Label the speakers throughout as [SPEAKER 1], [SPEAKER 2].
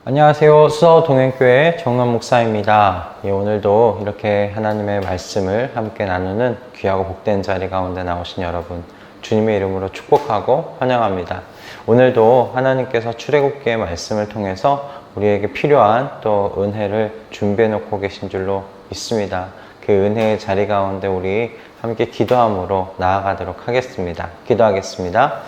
[SPEAKER 1] 안녕하세요. 수서동행교회 정원 목사입니다. 오늘도 이렇게 하나님의 말씀을 함께 나누는 귀하고 복된 자리 가운데 나오신 여러분, 주님의 이름으로 축복하고 환영합니다. 오늘도 하나님께서 출애굽기의 말씀을 통해서 우리에게 필요한 또 은혜를 준비해 놓고 계신 줄로 믿습니다. 그 은혜의 자리 가운데 우리 함께 기도함으로 나아가도록 하겠습니다. 기도하겠습니다.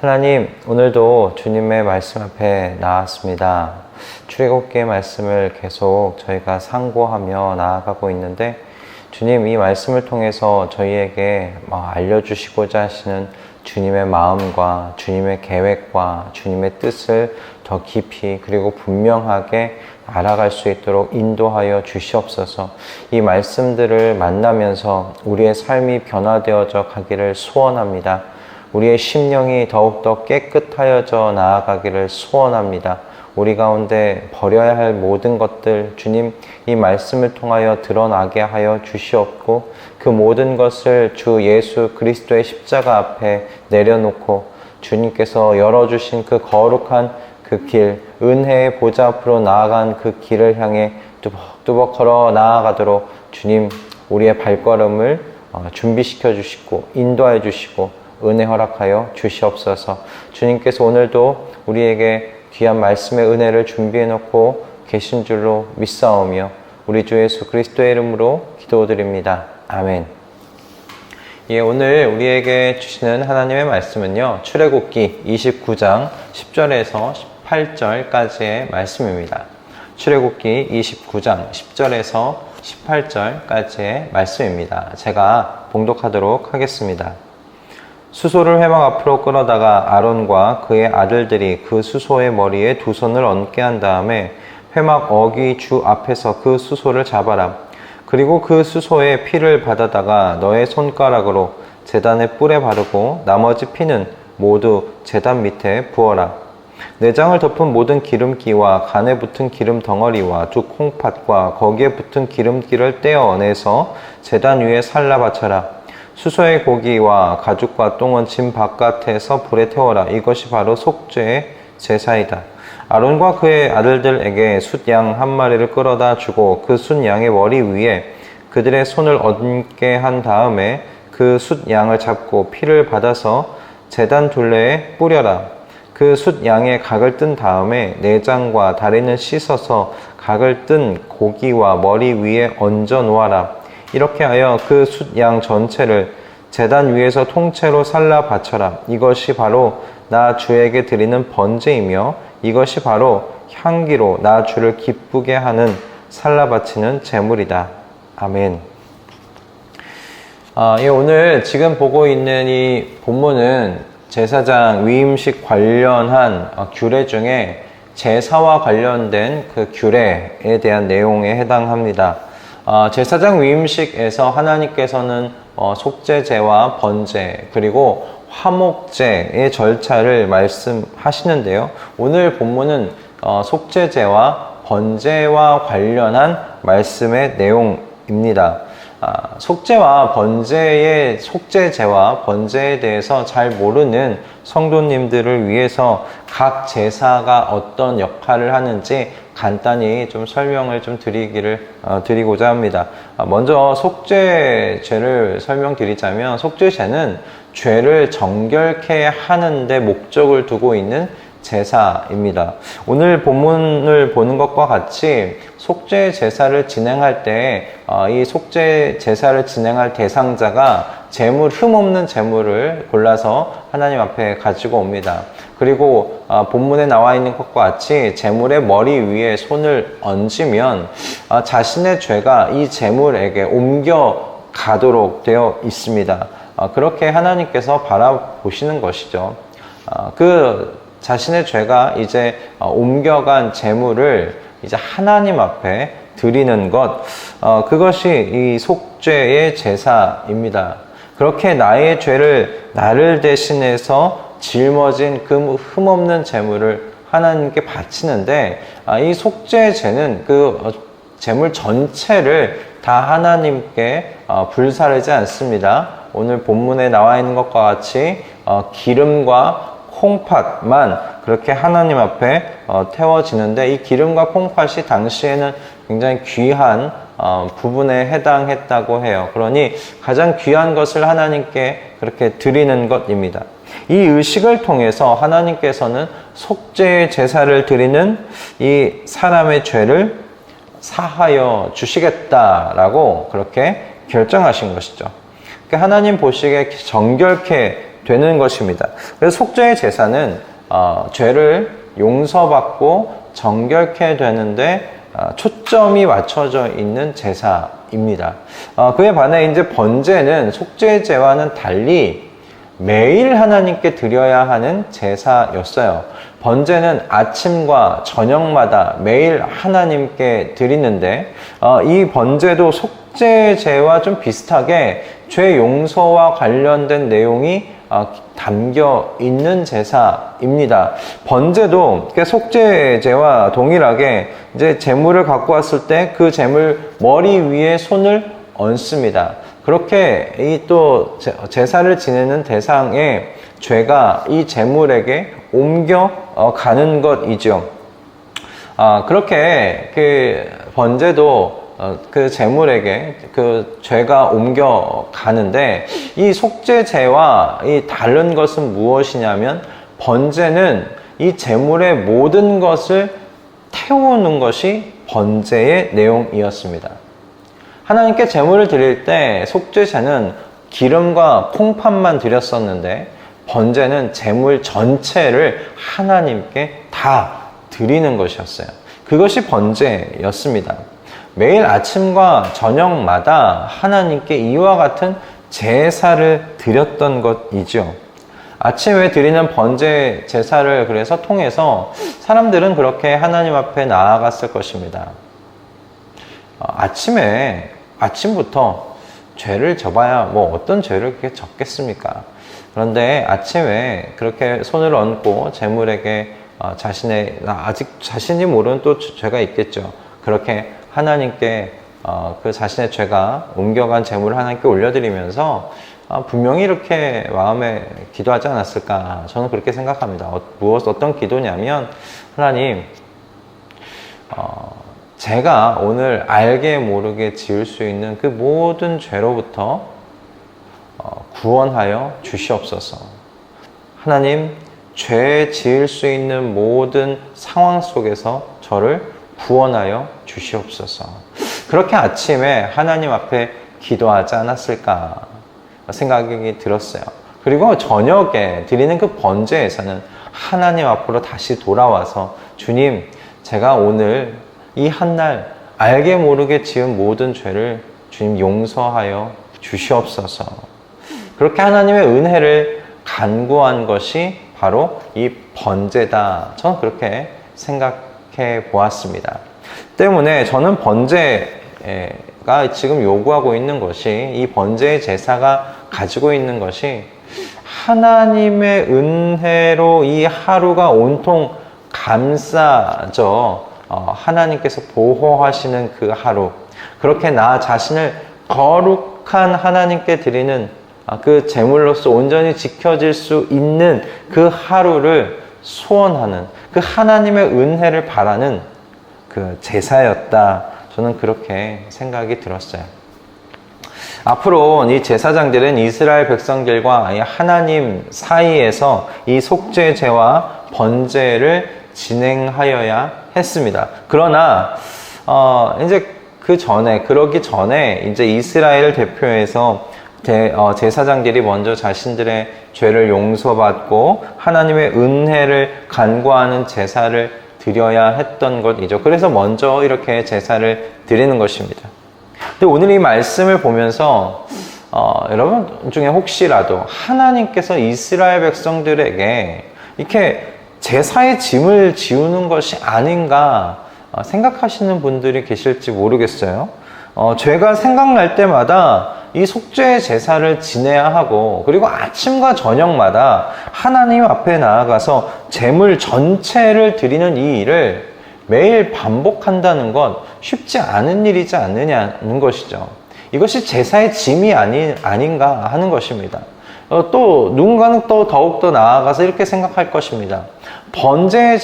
[SPEAKER 1] 하나님, 오늘도 주님의 말씀 앞에 나왔습니다. 출애굽기의 말씀을 계속 저희가 상고하며 나아가고 있는데, 주님, 이 말씀을 통해서 저희에게 알려주시고자 하시는 주님의 마음과 주님의 계획과 주님의 뜻을 더 깊이 그리고 분명하게 알아갈 수 있도록 인도하여 주시옵소서. 이 말씀들을 만나면서 우리의 삶이 변화되어져 가기를 소원합니다. 우리의 심령이 더욱더 깨끗하여져 나아가기를 소원합니다. 우리 가운데 버려야 할 모든 것들, 주님, 이 말씀을 통하여 드러나게 하여 주시옵고, 그 모든 것을 주 예수 그리스도의 십자가 앞에 내려놓고 주님께서 열어주신 그 거룩한 그 길, 은혜의 보좌 앞으로 나아간 그 길을 향해 뚜벅뚜벅 걸어 나아가도록 주님, 우리의 발걸음을 준비시켜 주시고 인도하여 주시고 은혜 허락하여 주시옵소서. 주님께서 오늘도 우리에게 귀한 말씀의 은혜를 준비해 놓고 계신 줄로 믿사오며 우리 주 예수 그리스도의 이름으로 기도드립니다. 아멘. 오늘 우리에게 주시는 하나님의 말씀은요, 출애굽기 29장 10절에서 18절까지의 말씀입니다. 출애굽기 29장 10절에서 18절까지의 말씀입니다. 제가 봉독하도록 하겠습니다. 수소를 회막 앞으로 끌어다가 아론과 그의 아들들이 그 수소의 머리에 두 손을 얹게 한 다음에 회막 어귀 주 앞에서 그 수소를 잡아라. 그리고 그 수소의 피를 받아다가 너의 손가락으로 제단의 뿔에 바르고 나머지 피는 모두 제단 밑에 부어라. 내장을 덮은 모든 기름기와 간에 붙은 기름 덩어리와 두 콩팥과 거기에 붙은 기름기를 떼어내서 제단 위에 살라 바쳐라. 수소의 고기와 가죽과 똥은 진 바깥에서 불에 태워라. 이것이 바로 속죄의 제사이다. 아론과 그의 아들들에게 숫양 한 마리를 끌어다 주고 그 숫양의 머리 위에 그들의 손을 얹게 한 다음에 그 숫양을 잡고 피를 받아서 제단 둘레에 뿌려라. 그 숫양의 각을 뜬 다음에 내장과 다리는 씻어서 각을 뜬 고기와 머리 위에 얹어 놓아라. 이렇게 하여 그 숫양 전체를 제단 위에서 통째로 살라 바쳐라. 이것이 바로 나 주에게 드리는 번제이며 이것이 바로 향기로 나 주를 기쁘게 하는 살라 바치는 제물이다. 아멘. 오늘 지금 보고 있는 이 본문은 제사장 위임식 관련한 규례 중에 제사와 관련된 그 규례에 대한 내용에 해당합니다. 제사장 위임식에서 하나님께서는 속죄제와 번제 그리고 화목제의 절차를 말씀하시는데요. 오늘 본문은 속죄제와 번제와 관련한 말씀의 내용입니다. 속죄제와 번제에 대해서 잘 모르는 성도님들을 위해서 각 제사가 어떤 역할을 하는지 간단히 좀 설명을 좀 드리고자 합니다. 먼저 속죄제를 설명드리자면, 속죄제는 죄를 정결케 하는데 목적을 두고 있는 제사입니다. 오늘 본문을 보는 것과 같이 속죄 제사를 진행할 때 이 속죄 제사를 진행할 대상자가 흠없는 제물을 골라서 하나님 앞에 가지고 옵니다. 그리고 본문에 나와 있는 것과 같이 제물의 머리 위에 손을 얹으면 자신의 죄가 이 제물에게 옮겨가도록 되어 있습니다. 그렇게 하나님께서 바라보시는 것이죠. 자신의 죄가 이제 옮겨간 제물을 이제 하나님 앞에 드리는 것, 그것이 이 속죄의 제사입니다. 그렇게 나의 죄를 나를 대신해서 짊어진 그 흠없는 제물을 하나님께 바치는데, 이 속죄제는 그 제물 전체를 다 하나님께 불사르지 않습니다. 오늘 본문에 나와 있는 것과 같이 기름과 콩팥만 그렇게 하나님 앞에 태워지는데, 이 기름과 콩팥이 당시에는 굉장히 귀한 부분에 해당했다고 해요. 그러니 가장 귀한 것을 하나님께 그렇게 드리는 것입니다. 이 의식을 통해서 하나님께서는 속죄의 제사를 드리는 이 사람의 죄를 사하여 주시겠다라고 그렇게 결정하신 것이죠. 그러니까 하나님 보시기에 정결케 되는 것입니다. 그래서 속죄의 제사는 죄를 용서받고 정결케 되는데 초점이 맞춰져 있는 제사입니다. 그에 반해 이제 번제는 속죄제와는 달리 매일 하나님께 드려야 하는 제사였어요. 번제는 아침과 저녁마다 매일 하나님께 드리는데, 이 번제도 속죄제와 좀 비슷하게 죄 용서와 관련된 내용이 담겨 있는 제사입니다. 번제도 속죄제와 동일하게 이제 제물을 갖고 왔을 때 그 제물 머리 위에 손을 얹습니다. 그렇게 이 또 제사를 지내는 대상의 죄가 이 제물에게 옮겨 가는 것이죠. 그렇게 그 번제도 그 제물에게 그 죄가 옮겨 가는데, 이 속죄제와 이 다른 것은 무엇이냐면, 번제는 이 제물의 모든 것을 태우는 것이 번제의 내용이었습니다. 하나님께 제물을 드릴 때 속죄제는 기름과 콩팥만 드렸었는데, 번제는 제물 전체를 하나님께 다 드리는 것이었어요. 그것이 번제였습니다. 매일 아침과 저녁마다 하나님께 이와 같은 제사를 드렸던 것이죠. 아침에 드리는 번제 제사를 그래서 통해서 사람들은 그렇게 하나님 앞에 나아갔을 것입니다. 아침부터 죄를 져봐야 뭐 어떤 죄를 그렇게 졌겠습니까? 그런데 아침에 그렇게 손을 얹고 제물에게 아직 자신이 모르는 또 죄가 있겠죠. 그렇게 하나님께 그 자신의 죄가 옮겨간 제물을 하나님께 올려드리면서 분명히 이렇게 마음에 기도하지 않았을까, 저는 그렇게 생각합니다. 어떤 기도냐면, 하나님, 제가 오늘 알게 모르게 지을 수 있는 그 모든 죄로부터 구원하여 주시옵소서. 하나님, 죄 지을 수 있는 모든 상황 속에서 저를 구원하여 주시옵소서. 그렇게 아침에 하나님 앞에 기도하지 않았을까 생각이 들었어요. 그리고 저녁에 드리는 그 번제에서는 하나님 앞으로 다시 돌아와서, 주님, 제가 오늘 이 한날 알게 모르게 지은 모든 죄를 주님 용서하여 주시옵소서. 그렇게 하나님의 은혜를 간구한 것이 바로 이 번제다. 저는 그렇게 생각해 보았습니다. 때문에 저는 번제가 지금 요구하고 있는 것이, 이 번제의 제사가 가지고 있는 것이, 하나님의 은혜로 이 하루가 온통 감싸져 하나님께서 보호하시는 그 하루, 그렇게 나 자신을 거룩한 하나님께 드리는 그 제물로서 온전히 지켜질 수 있는 그 하루를 소원하는, 그 하나님의 은혜를 바라는 그 제사였다. 저는 그렇게 생각이 들었어요. 앞으로 이 제사장들은 이스라엘 백성들과 하나님 사이에서 이 속죄제와 번제를 진행하여야 했습니다. 그러나 이제 그러기 전에 이제 이스라엘을 대표해서 제사장들이 먼저 자신들의 죄를 용서받고 하나님의 은혜를 간구하는 제사를 드려야 했던 것이죠. 그래서 먼저 이렇게 제사를 드리는 것입니다. 근데 오늘 이 말씀을 보면서 여러분 중에 혹시라도 하나님께서 이스라엘 백성들에게 이렇게 제사의 짐을 지우는 것이 아닌가 생각하시는 분들이 계실지 모르겠어요. 죄가 생각날 때마다 이 속죄의 제사를 지내야 하고, 그리고 아침과 저녁마다 하나님 앞에 나아가서 제물 전체를 드리는 이 일을 매일 반복한다는 것 쉽지 않은 일이지 않느냐는 것이죠. 이것이 제사의 짐이 아닌가 하는 것입니다. 또 누군가는 또 더욱더 나아가서 이렇게 생각할 것입니다. 번제의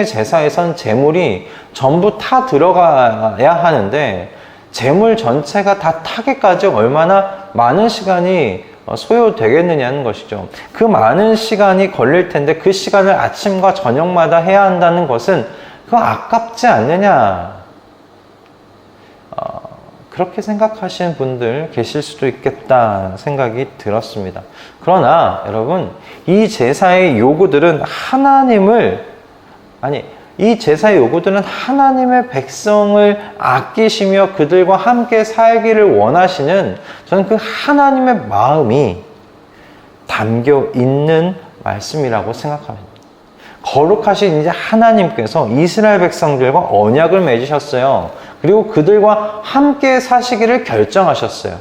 [SPEAKER 1] 제사에선 제물이 전부 타 들어가야 하는데 제물 전체가 다 타기까지 얼마나 많은 시간이 소요되겠느냐는 것이죠. 그 많은 시간이 걸릴 텐데 그 시간을 아침과 저녁마다 해야 한다는 것은 그거 아깝지 않느냐. 그렇게 생각하시는 분들 계실 수도 있겠다 생각이 들었습니다. 그러나 여러분, 이 제사의 요구들은 하나님의 백성을 아끼시며 그들과 함께 살기를 원하시는, 저는 그 하나님의 마음이 담겨 있는 말씀이라고 생각합니다. 거룩하신 이제 하나님께서 이스라엘 백성들과 언약을 맺으셨어요. 그리고 그들과 함께 사시기를 결정하셨어요.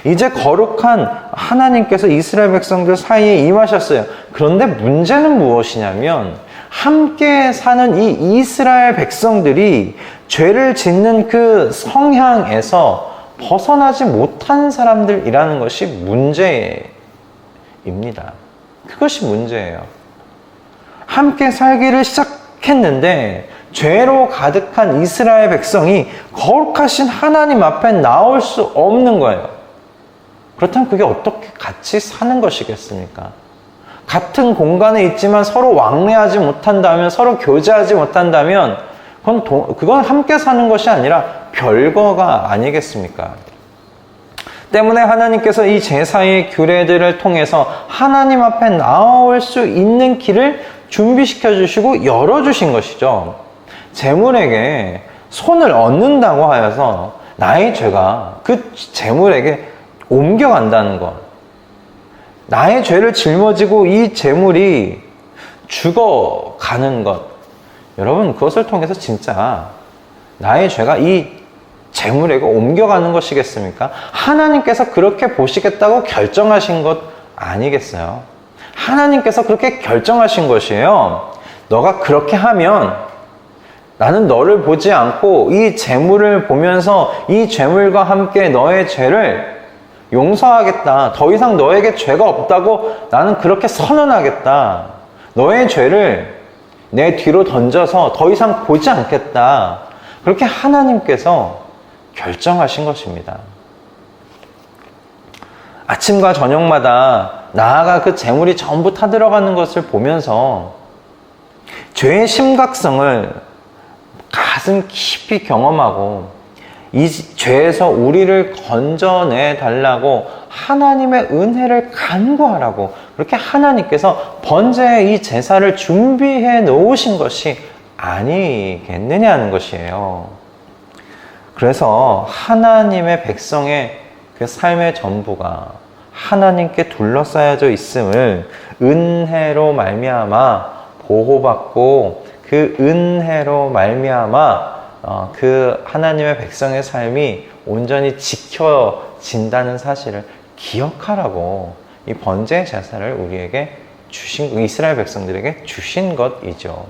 [SPEAKER 1] 이제 거룩한 하나님께서 이스라엘 백성들 사이에 임하셨어요. 그런데 문제는 무엇이냐면 함께 사는 이 이스라엘 백성들이 죄를 짓는 그 성향에서 벗어나지 못한 사람들이라는 것이 문제입니다. 그것이 문제예요. 함께 살기를 시작했는데 죄로 가득한 이스라엘 백성이 거룩하신 하나님 앞에 나올 수 없는 거예요. 그렇다면 그게 어떻게 같이 사는 것이겠습니까? 같은 공간에 있지만 서로 왕래하지 못한다면, 서로 교제하지 못한다면 그건 함께 사는 것이 아니라 별거가 아니겠습니까? 때문에 하나님께서 이 제사의 규례들을 통해서 하나님 앞에 나올 수 있는 길을 준비시켜 주시고 열어주신 것이죠. 제물에게 손을 얹는다고 하여서 나의 죄가 그 제물에게 옮겨간다는 것, 나의 죄를 짊어지고 이 제물이 죽어가는 것, 여러분, 그것을 통해서 진짜 나의 죄가 이 제물에게 옮겨가는 것이겠습니까? 하나님께서 그렇게 보시겠다고 결정하신 것 아니겠어요? 하나님께서 그렇게 결정하신 것이에요. 너가 그렇게 하면 나는 너를 보지 않고 이 제물을 보면서 이 제물과 함께 너의 죄를 용서하겠다. 더 이상 너에게 죄가 없다고 나는 그렇게 선언하겠다. 너의 죄를 내 뒤로 던져서 더 이상 보지 않겠다. 그렇게 하나님께서 결정하신 것입니다. 아침과 저녁마다 나아가 그 제물이 전부 타들어가는 것을 보면서 죄의 심각성을 가슴 깊이 경험하고 이 죄에서 우리를 건져내 달라고 하나님의 은혜를 간구하라고 그렇게 하나님께서 번제의 이 제사를 준비해 놓으신 것이 아니겠느냐는 것이에요. 그래서 하나님의 백성의 그 삶의 전부가 하나님께 둘러싸여져 있음을 은혜로 말미암아 보호받고 그 은혜로 말미암아 그 하나님의 백성의 삶이 온전히 지켜진다는 사실을 기억하라고 이 번제의 제사를 우리에게 주신, 이스라엘 백성들에게 주신 것이죠.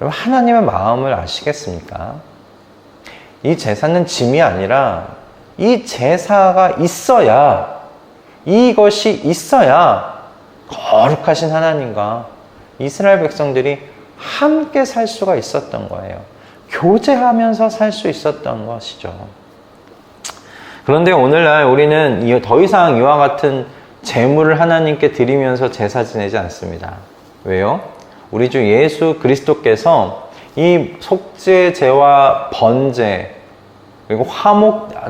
[SPEAKER 1] 여러분, 하나님의 마음을 아시겠습니까? 이 제사는 짐이 아니라 이 제사가 있어야, 이것이 있어야 거룩하신 하나님과 이스라엘 백성들이 함께 살 수가 있었던 거예요. 교제하면서 살 수 있었던 것이죠. 그런데 오늘날 우리는 더 이상 이와 같은 제물을 하나님께 드리면서 제사 지내지 않습니다. 왜요? 우리 주 예수 그리스도께서 이 속죄제와 번제, 그리고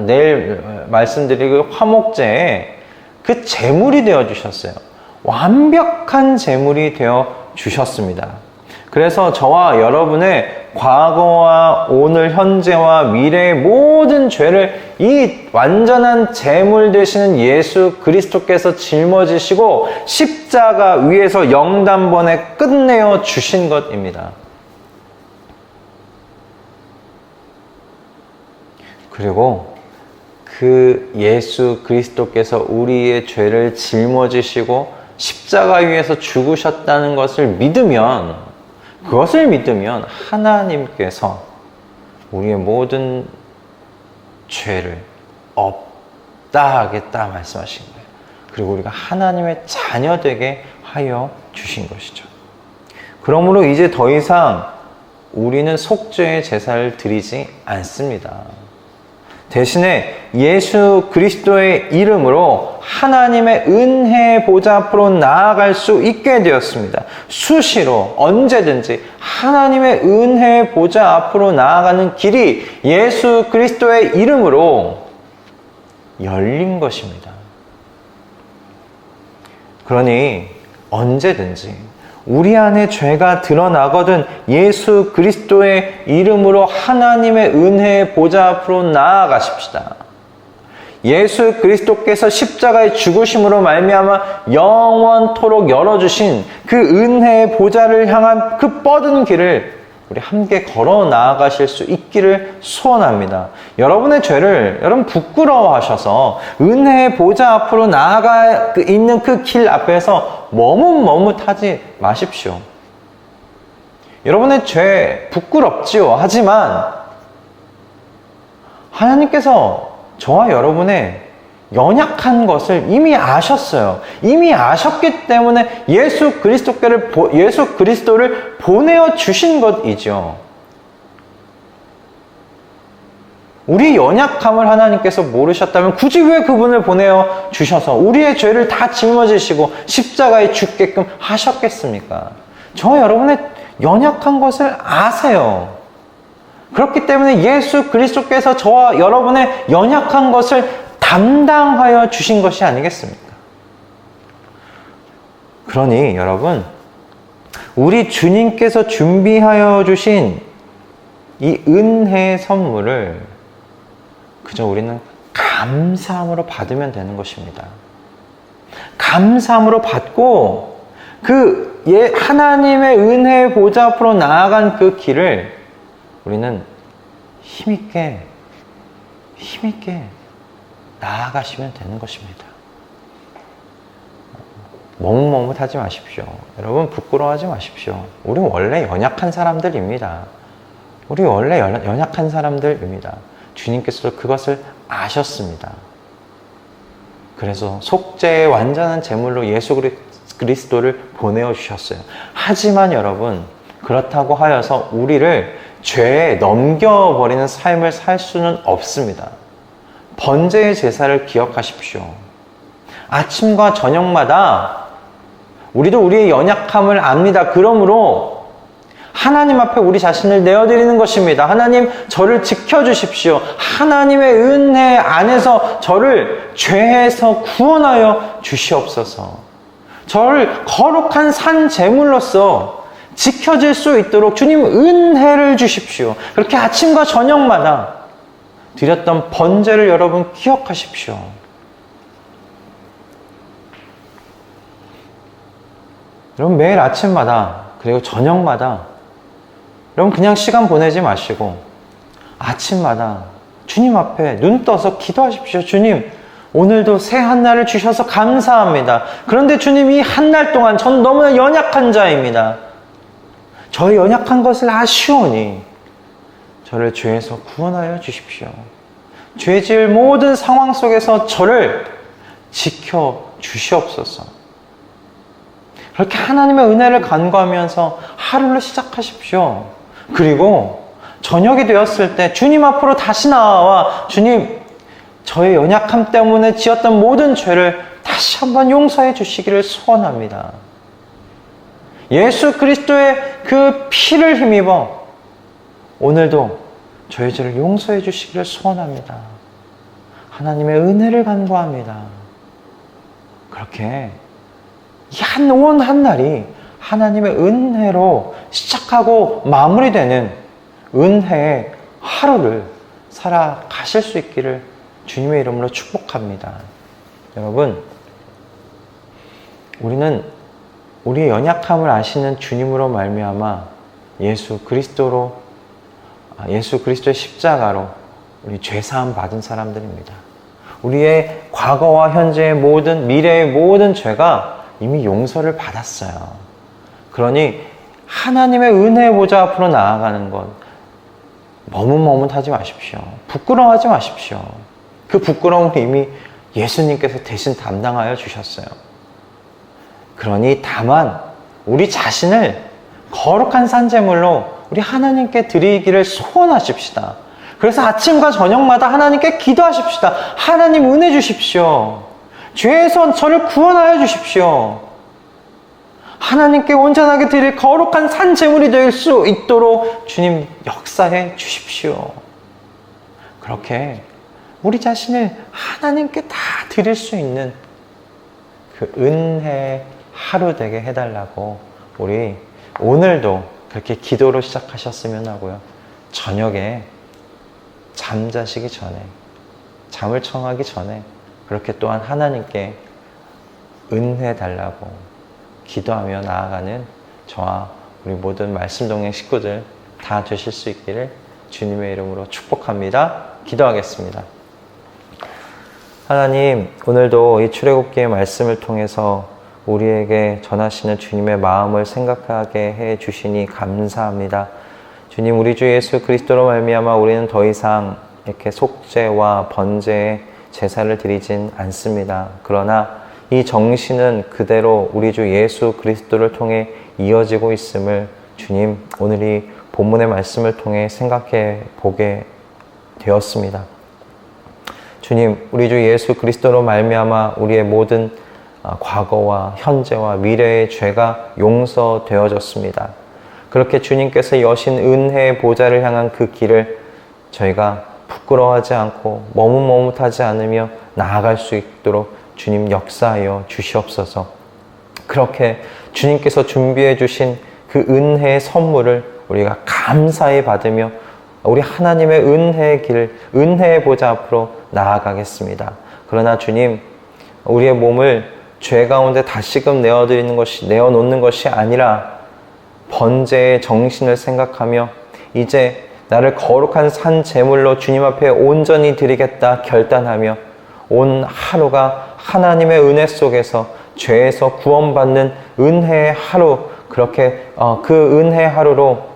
[SPEAKER 1] 내일 말씀드릴 화목제에 그 제물이 되어 주셨어요. 완벽한 제물이 되어 주셨습니다. 그래서 저와 여러분의 과거와 오늘, 현재와 미래의 모든 죄를 이 완전한 제물 되시는 예수 그리스도께서 짊어지시고 십자가 위에서 영단번에 끝내어 주신 것입니다. 그리고 그 예수 그리스도께서 우리의 죄를 짊어지시고 십자가 위에서 죽으셨다는 것을 믿으면, 그것을 믿으면 하나님께서 우리의 모든 죄를 없다 하겠다 말씀하신 거예요. 그리고 우리가 하나님의 자녀 되게 하여 주신 것이죠. 그러므로 이제 더 이상 우리는 속죄의 제사를 드리지 않습니다. 대신에 예수 그리스도의 이름으로 하나님의 은혜의 보좌 앞으로 나아갈 수 있게 되었습니다. 수시로 언제든지 하나님의 은혜의 보좌 앞으로 나아가는 길이 예수 그리스도의 이름으로 열린 것입니다. 그러니 언제든지 우리 안에 죄가 드러나거든 예수 그리스도의 이름으로 하나님의 은혜의 보좌 앞으로 나아가십시다. 예수 그리스도께서 십자가의 죽으심으로 말미암아 영원토록 열어주신 그 은혜의 보좌를 향한 그 뻗은 길을 우리 함께 걸어 나아가실 수 있기를 소원합니다. 여러분의 죄를 여러분 부끄러워하셔서 은혜의 보좌 앞으로 나아가 있는 그 길 앞에서 머뭇머뭇하지 마십시오. 여러분의 죄 부끄럽지요. 하지만 하나님께서 저와 여러분의 연약한 것을 이미 아셨어요. 이미 아셨기 때문에 예수 그리스도를 보내어 주신 것이죠. 우리 연약함을 하나님께서 모르셨다면 굳이 왜 그분을 보내어 주셔서 우리의 죄를 다 짊어지시고 십자가에 죽게끔 하셨겠습니까? 저 여러분의 연약한 것을 아세요. 그렇기 때문에 예수 그리스도께서 저와 여러분의 연약한 것을 담당하여 주신 것이 아니겠습니까? 그러니 여러분, 우리 주님께서 준비하여 주신 이 은혜의 선물을 그저 우리는 감사함으로 받으면 되는 것입니다. 감사함으로 받고 하나님의 은혜의 보좌 앞으로 나아간 그 길을 우리는 힘있게 나아가시면 되는 것입니다. 머뭇머뭇하지 마십시오. 여러분 부끄러워하지 마십시오. 우리 원래 연약한 사람들입니다. 주님께서도 그것을 아셨습니다. 그래서 속죄의 완전한 제물로 예수 그리스도를 보내어 주셨어요. 하지만 여러분, 그렇다고 하여서 우리를 죄에 넘겨버리는 삶을 살 수는 없습니다. 번제의 제사를 기억하십시오. 아침과 저녁마다 우리도 우리의 연약함을 압니다. 그러므로 하나님 앞에 우리 자신을 내어드리는 것입니다. 하나님, 저를 지켜주십시오. 하나님의 은혜 안에서 저를 죄에서 구원하여 주시옵소서. 저를 거룩한 산 제물로서 지켜질 수 있도록 주님 은혜를 주십시오. 그렇게 아침과 저녁마다 드렸던 번제를 여러분 기억하십시오. 여러분 매일 아침마다 그리고 저녁마다 여러분 그냥 시간 보내지 마시고 아침마다 주님 앞에 눈 떠서 기도하십시오. 주님, 오늘도 새 한날을 주셔서 감사합니다. 그런데 주님, 이 한 날 동안 저는 너무나 연약한 자입니다. 저의 연약한 것을 아시오니 저를 죄에서 구원하여 주십시오. 죄질 모든 상황 속에서 저를 지켜 주시옵소서. 그렇게 하나님의 은혜를 간구하면서 하루를 시작하십시오. 그리고 저녁이 되었을 때 주님 앞으로 다시 나와 주님, 저의 연약함 때문에 지었던 모든 죄를 다시 한번 용서해 주시기를 소원합니다. 예수 그리스도의 그 피를 힘입어 오늘도 저의 죄를 용서해 주시기를 소원합니다. 하나님의 은혜를 간구합니다. 그렇게 온 한날이 하나님의 은혜로 시작하고 마무리되는 은혜의 하루를 살아가실 수 있기를 주님의 이름으로 축복합니다. 여러분, 우리는 우리의 연약함을 아시는 주님으로 말미암아 예수 그리스도의 십자가로 우리 죄사함 받은 사람들입니다. 우리의 과거와 현재의 모든, 미래의 모든 죄가 이미 용서를 받았어요. 그러니 하나님의 은혜의 보좌 앞으로 나아가는 것 머뭇머뭇하지 마십시오. 부끄러워하지 마십시오. 그 부끄러움을 이미 예수님께서 대신 담당하여 주셨어요. 그러니 다만 우리 자신을 거룩한 산제물로 우리 하나님께 드리기를 소원하십시다. 그래서 아침과 저녁마다 하나님께 기도하십시다. 하나님 은혜 주십시오. 죄에서 저를 구원하여 주십시오. 하나님께 온전하게 드릴 거룩한 산제물이 될 수 있도록 주님 역사해 주십시오. 그렇게 우리 자신을 하나님께 다 드릴 수 있는 그 은혜 하루 되게 해달라고 우리 오늘도 그렇게 기도로 시작하셨으면 하고요. 저녁에 잠자시기 전에, 잠을 청하기 전에 그렇게 또한 하나님께 은혜 달라고 기도하며 나아가는 저와 우리 모든 말씀동행 식구들 다 되실 수 있기를 주님의 이름으로 축복합니다. 기도하겠습니다. 하나님, 오늘도 이 출애굽기의 말씀을 통해서 우리에게 전하시는 주님의 마음을 생각하게 해 주시니 감사합니다. 주님, 우리 주 예수 그리스도로 말미암아 우리는 더 이상 이렇게 속죄와 번제의 제사를 드리진 않습니다. 그러나 이 정신은 그대로 우리 주 예수 그리스도를 통해 이어지고 있음을 주님, 오늘 이 본문의 말씀을 통해 생각해 보게 되었습니다. 주님, 우리 주 예수 그리스도로 말미암아 우리의 모든 과거와 현재와 미래의 죄가 용서되어졌습니다. 그렇게 주님께서 여신 은혜의 보좌를 향한 그 길을 저희가 부끄러워하지 않고 머뭇머뭇하지 않으며 나아갈 수 있도록 주님 역사하여 주시옵소서. 그렇게 주님께서 준비해 주신 그 은혜의 선물을 우리가 감사히 받으며 우리 하나님의 은혜의 길, 은혜의 보좌 앞으로 나아가겠습니다. 그러나 주님, 우리의 몸을 죄 가운데 다시금 내어놓는 것이 아니라 번제의 정신을 생각하며 이제 나를 거룩한 산 제물로 주님 앞에 온전히 드리겠다 결단하며 온 하루가 하나님의 은혜 속에서 죄에서 구원받는 은혜의 하루, 그렇게 그 은혜의 하루로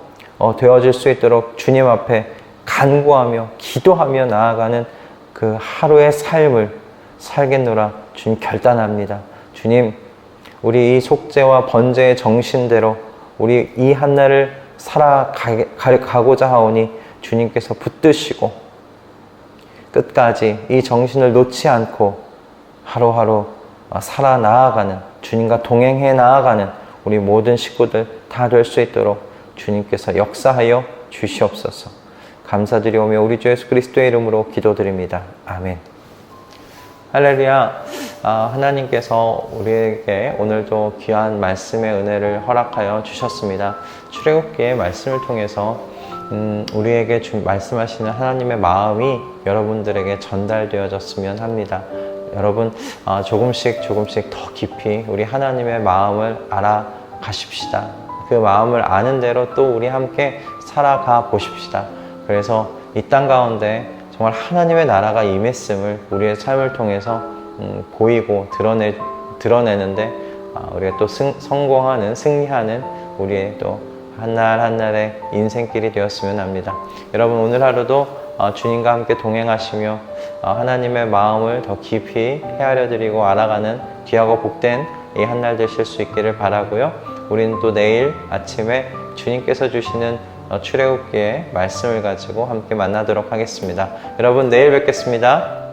[SPEAKER 1] 되어질 수 있도록 주님 앞에 간구하며 기도하며 나아가는 그 하루의 삶을 살겠노라 주님 결단합니다. 주님, 우리 이 속죄와 번제의 정신대로 우리 이 한날을 살아가고자 하오니 주님께서 붙드시고 끝까지 이 정신을 놓지 않고 하루하루 살아나아가는, 주님과 동행해 나아가는 우리 모든 식구들 다 될 수 있도록 주님께서 역사하여 주시옵소서. 감사드리오며 우리 주 예수 그리스도의 이름으로 기도드립니다. 아멘. 할렐루야. 하나님께서 우리에게 오늘도 귀한 말씀의 은혜를 허락하여 주셨습니다. 출애굽기의 말씀을 통해서 우리에게 말씀하시는 하나님의 마음이 여러분들에게 전달되어졌으면 합니다. 여러분, 조금씩 더 깊이 우리 하나님의 마음을 알아가십시다. 그 마음을 아는 대로 또 우리 함께 살아가 보십시다. 그래서 이 땅 가운데 정말 하나님의 나라가 임했음을 우리의 삶을 통해서 보이고 드러내는데 우리가 또 성공하는, 승리하는 우리의 또 한날 한날의 인생길이 되었으면 합니다. 여러분, 오늘 하루도 주님과 함께 동행하시며 하나님의 마음을 더 깊이 헤아려 드리고 알아가는 귀하고 복된 이 한날 되실 수 있기를 바라고요. 우리는 또 내일 아침에 주님께서 주시는 출애굽기의 말씀을 가지고 함께 만나도록 하겠습니다. 여러분, 내일 뵙겠습니다.